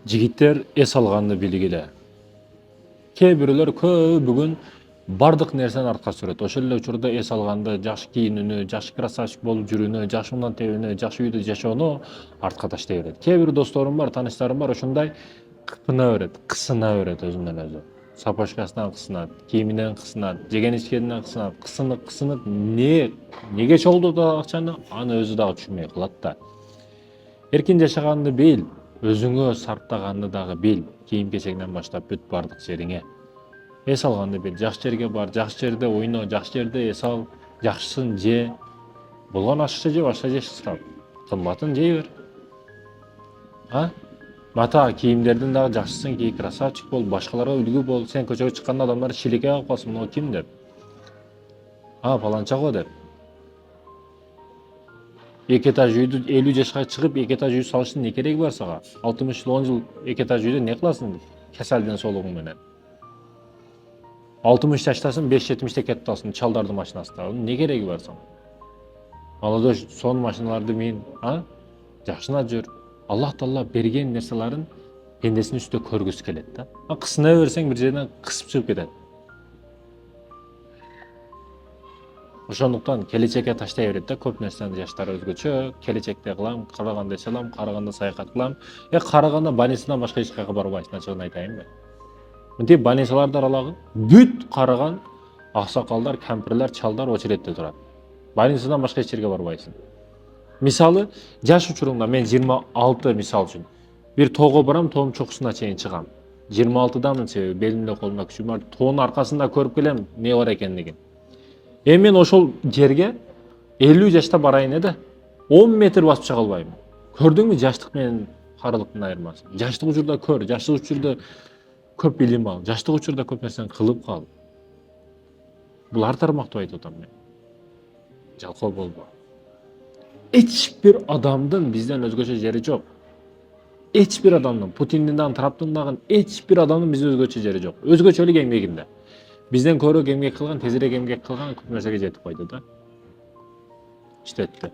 Жигиттер эс алганды билгиле. Кээ бирөөлөр көп бүгүн бардык нерсени артка сүрөт. Ошол эле учурда эс алганды, жакшы кийинүүнү, жакшы красавчик болуп жүрүүнү, жакшы мындан тебүүнү, жакшы үйдө жашоону артка таштай берет. Кээ бир досторум бар, тааныштарым бар, ошондой кысына берет өзүнөн өзү. Сапожкасынан кысынат, кийиминен кысынат, жеген ичкенинен кысынып, неге чогултуп акчаны аны өзү дагы түшүнбөй калат да. Эркин жашаганды бил, өзүңө сарптаганды дагы бил, кийим-кечегинен баштап бүт бардык жериңе. Эс алганды бил, жакшы жерге бар, жакшы жерде ойно, жакшы жерде эс ал, жакшысын же. Болгон ашыкча же башка же сырап. Кымбатын жей бер. Мата кийимдердин дагы жакшысын кий, красавчик бол, башкаларга үлгү бол. Сен көчөгө чыкканда адамдар шилекке калып калсын, мына ким деп. Паланча го деп. 2 этаж үйдү 50 жашка чыгып 2 этаж үй салыштын не кереги бар сага? 60 жыл 10 жыл 2 этаж үйдө не кыласың? Кеселден соолугуң менен. 60 жаштасың 5-70 кетип калсың чалдардын машинасында. Не кереги бар сага? Алада сонун машиналарды мин, жакшына жүр. Аллах Таала берген нерселерин пендесинин үстүндө көргүсү келет да. Кысына берсең бир жерден кысып чыгып кетет. Ошондуктан келечекке таштай берет да, көп нерсени жаштар өзгөчө, келечекте кылам, Караганда эс алам, Караганда саякат кылам. Караганда больницадан башка эч жака барбайсың, ачыгын айтайынбы? Мынтип больницаларды аралагын, бүт караган аксакалдар, кемпирлер, чалдар очередте турат. Больницадан башка эч жерге барбайсың. Мисалы, жаш учуруңда мен 26 мисал үчүн бир тоого барам, тоом чокусуна чейин чыгам. 26дамын себеби белимде колумда күчүм бар. Тоонун аркасында көрүп келем не бар экендигин. Мен ошол жерге 50 жашта барайын эде, 10 метр басып чыга албайм. Көрдүңбү жаштык менен карылыктын айырмасын? Жаштык учурда көр, жаштык учурда көп билим ал, жаштык учурда көп нерсени кылып кал. Бул ар тармактуу айтып атам мен. Жалкоо болбо. Эч бир адамдын бизден өзгөчө жери жок. Эч бир адамдын, Путиндин дагы, Трамптын дагы эч бир адамдын бизден өзгөчө жери жок. Өзгөчөлүк эмгегинде. Бизден көрөк эмгек кылган, тезирээк эмгек кылган көп нерсеге жетип койду да. Иштетти.